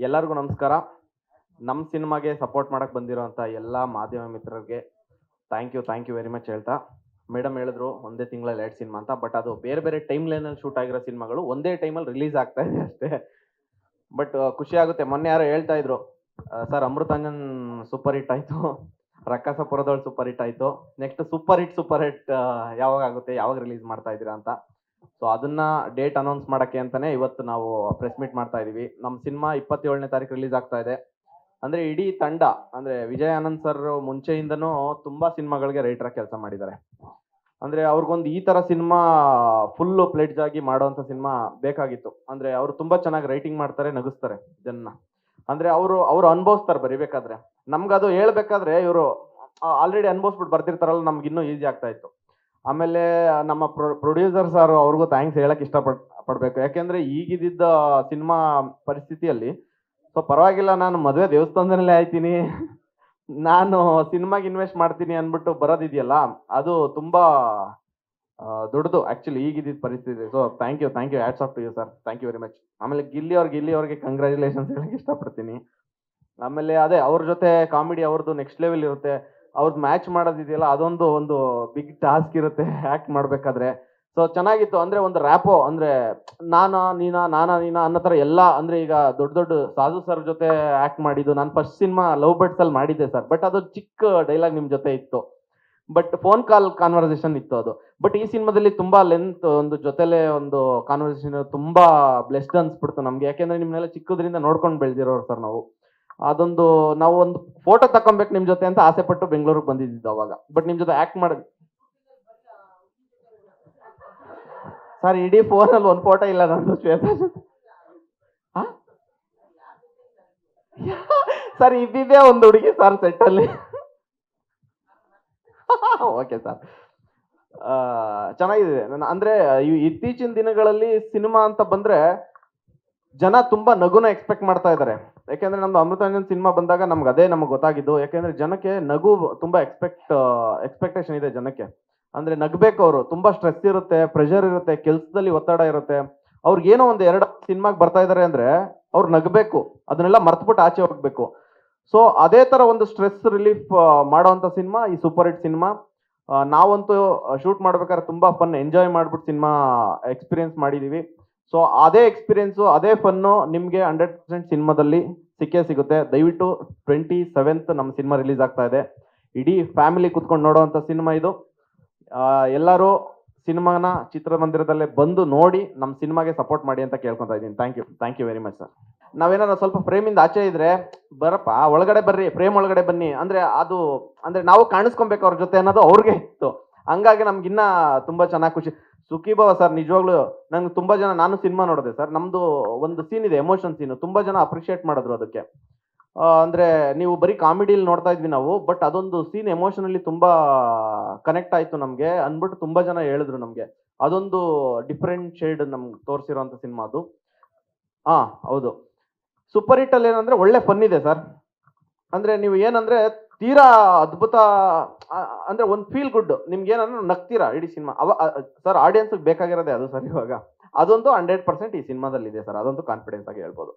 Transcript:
ಎಲ್ಲರಿಗೂ ನಮಸ್ಕಾರ. ನಮ್ಮ ಸಿನಿಮಾಗೆ ಸಪೋರ್ಟ್ ಮಾಡಕ್ಕೆ ಬಂದಿರೋಂಥ ಎಲ್ಲ ಮಾಧ್ಯಮ ಮಿತ್ರರಿಗೆ ಥ್ಯಾಂಕ್ ಯು ವೆರಿ ಮಚ್ ಹೇಳ್ತಾ, ಮೇಡಮ್ ಹೇಳಿದ್ರು ಒಂದೇ ತಿಂಗಳಲ್ಲಿ 2 ಸಿನಿಮಾ ಅಂತ. ಬಟ್ ಅದು ಬೇರೆ ಬೇರೆ ಟೈಮ್ ಲೈನಲ್ಲಿ ಶೂಟ್ ಆಗಿರೋ ಸಿನಿಮಾಗಳು ಒಂದೇ ಟೈಮಲ್ಲಿ ರಿಲೀಸ್ ಆಗ್ತಾ ಇದೆ ಅಷ್ಟೇ. ಬಟ್ ಖುಷಿ ಆಗುತ್ತೆ. ಮೊನ್ನೆ ಯಾರೋ ಹೇಳ್ತಾ ಇದ್ರು, ಸರ್ ಅಮೃತಾಂಜನ್ ಸೂಪರ್ ಹಿಟ್ ಆಯಿತು, ರಕ್ಕಸಪುರದೊಳಗೆ ಸೂಪರ್ ಹಿಟ್ ಆಯಿತು, ನೆಕ್ಸ್ಟ್ ಸೂಪರ್ ಹಿಟ್ ಯಾವಾಗ ಆಗುತ್ತೆ, ಯಾವಾಗ ರಿಲೀಸ್ ಮಾಡ್ತಾ ಇದ್ದೀರಾ ಅಂತ. ಸೊ ಅದನ್ನ ಡೇಟ್ ಅನೌನ್ಸ್ ಮಾಡಕ್ಕೆ ಅಂತಾನೆ ಇವತ್ತು ನಾವು ಪ್ರೆಸ್ ಮೀಟ್ ಮಾಡ್ತಾ ಇದೀವಿ. ನಮ್ಮ ಸಿನಿಮಾ 27ನೇ ತಾರೀಕು ರಿಲೀಸ್ ಆಗ್ತಾ ಇದೆ. ಅಂದ್ರೆ ಇಡೀ ತಂಡ, ಅಂದ್ರೆ ವಿಜಯ್ ಆನಂದ್ ಸರ್ ಮುಂಚೆಯಿಂದನೂ ತುಂಬಾ ಸಿನಿಮಾಗಳಿಗೆ ರೈಟರ್ ಕೆಲಸ ಮಾಡಿದ್ದಾರೆ. ಅಂದ್ರೆ ಅವ್ರಿಗೊಂದು ಈ ತರ ಸಿನಿಮಾ ಫುಲ್ ಪ್ಲೇಡ್ಜ್ ಆಗಿ ಮಾಡುವಂತ ಸಿನಿಮಾ ಬೇಕಾಗಿತ್ತು. ಅಂದ್ರೆ ಅವ್ರು ತುಂಬಾ ಚೆನ್ನಾಗಿ ರೈಟಿಂಗ್ ಮಾಡ್ತಾರೆ, ನಗಿಸ್ತಾರೆ ಜನ. ಅಂದ್ರೆ ಅವ್ರು ಅನುಭವಿಸ್ತಾರೆ ಬರಿಬೇಕಾದ್ರೆ. ನಮ್ಗದು ಹೇಳ್ಬೇಕಾದ್ರೆ ಇವರು ಆಲ್ರೆಡಿ ಅನುಭವಿಸ್ಬಿಟ್ಟು ಬರ್ತಿರ್ತಾರಲ್ಲ, ನಮ್ಗೆ ಇನ್ನೂ ಈಸಿ ಆಗ್ತಾ ಇತ್ತು. ಆಮೇಲೆ ನಮ್ಮ ಪ್ರೊಡ್ಯೂಸರ್ ಸರ್ ಅವ್ರಿಗೂ ಥ್ಯಾಂಕ್ಸ್ ಹೇಳಕ್ ಪಡ್ಬೇಕು. ಯಾಕೆಂದ್ರೆ ಈಗಿದ್ದ ಸಿನಿಮಾ ಪರಿಸ್ಥಿತಿಯಲ್ಲಿ ಸೊ ಪರವಾಗಿಲ್ಲ, ನಾನು ಮದುವೆ ದೇವಸ್ಥಾನದಲ್ಲೇ ಆಯ್ತೀನಿ, ನಾನು ಸಿನಿಮಾಗೆ ಇನ್ವೆಸ್ಟ್ ಮಾಡ್ತೀನಿ ಅನ್ಬಿಟ್ಟು ಬರೋದಿದೆಯಲ್ಲ, ಅದು ತುಂಬಾ ದೊಡ್ಡದು ಆಕ್ಚುಲಿ ಈಗಿದ್ದ ಪರಿಸ್ಥಿತಿ. So thank you hats off to you sir, thank you very much. ಆಮೇಲೆ ಗಿಲ್ಲಿ ಅವ್ರಿಗೆ ಕಂಗ್ರ್ಯಾಚುಲೇಷನ್ಸ್ ಹೇಳಕ್ ಇಷ್ಟಪಡ್ತೀನಿ. ಆಮೇಲೆ ಅದೇ ಅವ್ರ ಜೊತೆ ಕಾಮಿಡಿ ಅವ್ರದ್ದು ನೆಕ್ಸ್ಟ್ ಲೆವೆಲ್ ಇರುತ್ತೆ. ಅವ್ರದ್ದು ಮ್ಯಾಚ್ ಮಾಡೋದಿದೆಯಲ್ಲ, ಅದೊಂದು ಒಂದು ಬಿಗ್ ಟಾಸ್ಕ್ ಇರುತ್ತೆ ಆಕ್ಟ್ ಮಾಡ್ಬೇಕಾದ್ರೆ. ಸೊ ಚೆನ್ನಾಗಿತ್ತು. ಅಂದ್ರೆ ಒಂದು ರ್ಯಾಪೋ, ಅಂದ್ರೆ ನಾನಾ ನೀನಾ ಅನ್ನೋ ತರ ಎಲ್ಲ. ಅಂದ್ರೆ ಈಗ ದೊಡ್ಡ ಸಾಧು ಸರ್ ಜೊತೆ ಆಕ್ಟ್ ಮಾಡಿದ್ದು ನಾನು ಫಸ್ಟ್ ಸಿನಿಮಾ ಲವ್ ಬರ್ಡ್ಸ್ ಅಲ್ಲಿ ಮಾಡಿದ್ದೆ ಸರ್. ಬಟ್ ಅದು ಚಿಕ್ಕ ಡೈಲಾಗ್ ನಿಮ್ ಜೊತೆ ಇತ್ತು, ಬಟ್ ಫೋನ್ ಕಾಲ್ ಕಾನ್ವರ್ಸೇಷನ್ ಇತ್ತು ಅದು. ಬಟ್ ಈ ಸಿನಿಮಾದಲ್ಲಿ ತುಂಬಾ ಲೆಂತ್, ಒಂದು ಜೊತೆಲೆ ಒಂದು ಕಾನ್ವರ್ಸೇಷನ್ ತುಂಬಾ ಬ್ಲೆಸ್ಡ್ ಅನ್ಸ್ಬಿಡ್ತು ನಮ್ಗೆ. ಯಾಕೆಂದ್ರೆ ನಿಮ್ನೆಲ್ಲ ಚಿಕ್ಕದ್ರಿಂದ ನೋಡ್ಕೊಂಡು ಬೆಳೆದಿರೋರು ಸರ್ ನಾವು. ಅದೊಂದು ನಾವು ಒಂದು ಫೋಟೋ ತಕೊಬೇಕು ನಿಮ್ ಜೊತೆ ಅಂತ ಆಸೆ ಪಟ್ಟು ಬೆಂಗಳೂರಿಗೆ ಬಂದಿದ್ದು ಅವಾಗ. ಬಟ್ ನಿಮ್ ಜೊತೆ ಆಕ್ಟ್ ಮಾಡೋದು ಸರ್, ಇಡೀ ಫೋನ್ ಅಲ್ಲಿ ಒಂದು ಫೋಟೋ ಇಲ್ಲ ನಂದು ಶ್ವೇತಾ ಸರ್. ಇದ್ದಿದ್ದೇ ಒಂದು ಹುಡುಗಿ ಸರ್ ಸೆಟ್ ಅಲ್ಲಿ. ಓಕೆ ಸರ್, ಚೆನ್ನಾಗಿದೆ. ಅಂದ್ರೆ ಇತ್ತೀಚಿನ ದಿನಗಳಲ್ಲಿ ಸಿನಿಮಾ ಅಂತ ಬಂದ್ರೆ ಜನ ತುಂಬಾ ನಗುನ ಎಕ್ಸ್ಪೆಕ್ಟ್ ಮಾಡ್ತಾ ಇದ್ದಾರೆ. ಯಾಕೆಂದ್ರೆ ನಮ್ದು ಅಮೃತಾಂಜನ್ ಸಿನಿಮಾ ಬಂದಾಗ ನಮ್ಗೆ ಗೊತ್ತಾಗಿದ್ದು. ಯಾಕೆಂದ್ರೆ ಜನಕ್ಕೆ ನಗು ತುಂಬಾ ಎಕ್ಸ್ಪೆಕ್ಟೇಷನ್ ಇದೆ ಜನಕ್ಕೆ. ಅಂದ್ರೆ ನಗ್ಬೇಕು ಅವರು. ತುಂಬಾ ಸ್ಟ್ರೆಸ್ ಇರುತ್ತೆ, ಪ್ರೆಷರ್ ಇರುತ್ತೆ, ಕೆಲ್ಸದಲ್ಲಿ ಒತ್ತಡ ಇರುತ್ತೆ. ಅವ್ರಿಗೆ ಏನೋ ಒಂದು 2 ಸಿನಿಮಾಗೆ ಬರ್ತಾ ಇದಾರೆ ಅಂದ್ರೆ ಅವ್ರು ನಗ್ಬೇಕು, ಅದನ್ನೆಲ್ಲ ಮರ್ತ್ಬಿಟ್ಟು ಆಚೆ ಹೋಗ್ಬೇಕು. ಸೊ ಅದೇ ತರ ಒಂದು ಸ್ಟ್ರೆಸ್ ರಿಲೀಫ್ ಮಾಡೋಂಥ ಸಿನಿಮಾ ಈ ಸೂಪರ್ ಹಿಟ್ ಸಿನಿಮಾ. ನಾವಂತೂ ಶೂಟ್ ಮಾಡ್ಬೇಕಾದ್ರೆ ತುಂಬಾ ಫನ್ ಎಂಜಾಯ್ ಮಾಡ್ಬಿಟ್ಟು ಸಿನಿಮಾ ಎಕ್ಸ್ಪೀರಿಯನ್ಸ್ ಮಾಡಿದೀವಿ. ಸೊ ಅದೇ ಎಕ್ಸ್ಪೀರಿಯನ್ಸು, ಅದೇ ಫನ್ನು ನಿಮ್ಗೆ 100% ಸಿನಿಮಾದಲ್ಲಿ ಸಿಗುತ್ತೆ. ದಯವಿಟ್ಟು 27th ನಮ್ಮ ಸಿನಿಮಾ ರಿಲೀಸ್ ಆಗ್ತಾ ಇದೆ. ಇಡೀ ಫ್ಯಾಮಿಲಿ ಕುತ್ಕೊಂಡು ನೋಡೋವಂಥ ಸಿನಿಮಾ ಇದು. ಎಲ್ಲರೂ ಸಿನಿಮಾನ ಚಿತ್ರಮಂದಿರದಲ್ಲೇ ಬಂದು ನೋಡಿ ನಮ್ಮ ಸಿನಿಮಾಗೆ ಸಪೋರ್ಟ್ ಮಾಡಿ ಅಂತ ಕೇಳ್ಕೊತಾ ಇದ್ದೀನಿ. Thank you very much sir. ನಾವೇನಾದ್ರು ಸ್ವಲ್ಪ ಫ್ರೇಮಿಂದ ಆಚೆ ಇದ್ರೆ, ಬರಪ್ಪ ಒಳಗಡೆ ಬರ್ರಿ, ಫ್ರೇಮ್ ಒಳಗಡೆ ಬನ್ನಿ ಅಂದ್ರೆ ಅದು, ಅಂದ್ರೆ ನಾವು ಕಾಣಿಸ್ಕೊಬೇಕು ಅವ್ರ ಜೊತೆ ಅನ್ನೋದು ಅವ್ರಿಗೆ ಇತ್ತು. ಹಂಗಾಗಿ ನಮ್ಗಿನ್ನ ತುಂಬಾ ಚೆನ್ನಾಗಿ ಖುಷಿ. ಸುಖೀಭವ ಸರ್, ನಿಜವಾಗ್ಲೂ ನಂಗೆ ತುಂಬಾ ಜನ, ನಾನು ಸಿನಿಮಾ ನೋಡಿದೆ ಸರ್, ನಮ್ದು ಒಂದು ಸೀನ್ ಇದೆ, ಎಮೋಷನ್ ಸೀನ್, ತುಂಬಾ ಜನ ಅಪ್ರಿಷಿಯೇಟ್ ಮಾಡಿದ್ರು ಅದಕ್ಕೆ. ಅಂದ್ರೆ ನೀವು ಬರೀ ಕಾಮಿಡಿಲಿ ನೋಡ್ತಾ ಇದ್ವಿ ನಾವು, ಬಟ್ ಅದೊಂದು ಸೀನ್ ಎಮೋಷನಲಿ ತುಂಬಾ ಕನೆಕ್ಟ್ ಆಯ್ತು ನಮ್ಗೆ ಅಂದ್ಬಿಟ್ಟು ತುಂಬಾ ಜನ ಹೇಳಿದ್ರು ನಮ್ಗೆ. ಅದೊಂದು ಡಿಫ್ರೆಂಟ್ ಶೇಡ್ ನಮ್ಗೆ ತೋರಿಸಿರೋಂಥ ಸಿನಿಮಾ ಅದು. ಹಾ ಹೌದು. ಸೂಪರ್ ಹಿಟ್ ಅಲ್ಲಿ ಏನಂದ್ರೆ ಒಳ್ಳೆ ಫನ್ ಇದೆ ಸರ್. ಅಂದ್ರೆ ನೀವು ಏನಂದ್ರೆ ತೀರಾ ಅದ್ಭುತ, ಅಂದ್ರೆ ಒಂದು ಫೀಲ್ ಗುಡ್. ನಿಮ್ಗೆ ಏನಂದ್ರೆ ನಗ್ತೀರಾ ಇಡೀ ಸಿನಿಮಾ. ಸರ್ ಆಡಿಯನ್ಸ್ ಬೇಕಾಗಿರೋದೇ ಅದು ಸರ್. ಇವಾಗ ಅದೊಂದು 100% ಈ ಸಿನಿಮಾದಲ್ಲಿ ಇದೆ ಸರ್, ಅದೊಂದು ಕಾನ್ಫಿಡೆನ್ಸ್ ಆಗಿ ಹೇಳ್ಬೋದು.